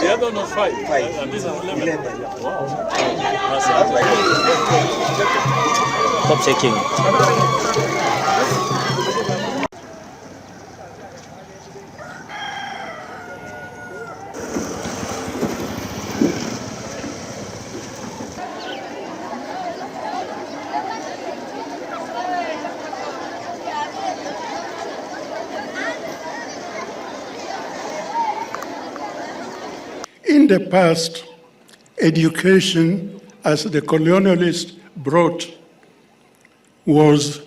The other one was 5. And this is 11. Wow. Stop shaking. In the past, education, as the colonialists brought, was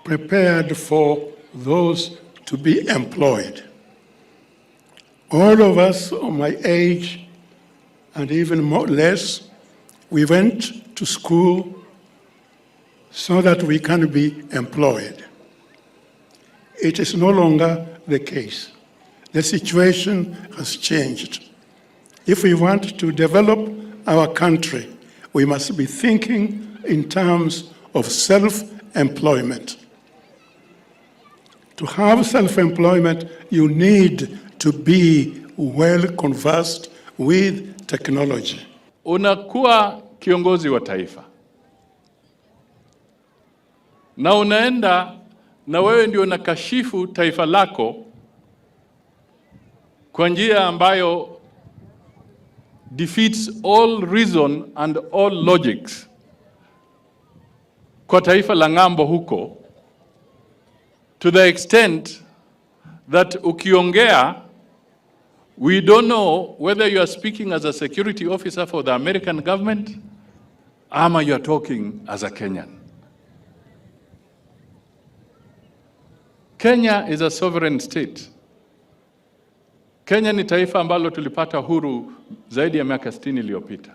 prepared for those to be employed. All of us of my age, and even more less, we went to school so that we can be employed. It is no longer the case. The situation has changed. If we want to develop our country, we must be thinking in terms of self-employment. To have self-employment, you need to be well conversed with technology. Unakuwa kiongozi wa taifa na unaenda na wewe ndio unakashifu taifa lako kwa njia ambayo defeats all reason and all logics kwa taifa la ng'ambo huko, to the extent that ukiongea, we don't know whether you are speaking as a security officer for the American government ama you are talking as a Kenyan. Kenya is a sovereign state. Kenya ni taifa ambalo tulipata huru zaidi ya miaka 60 iliyopita.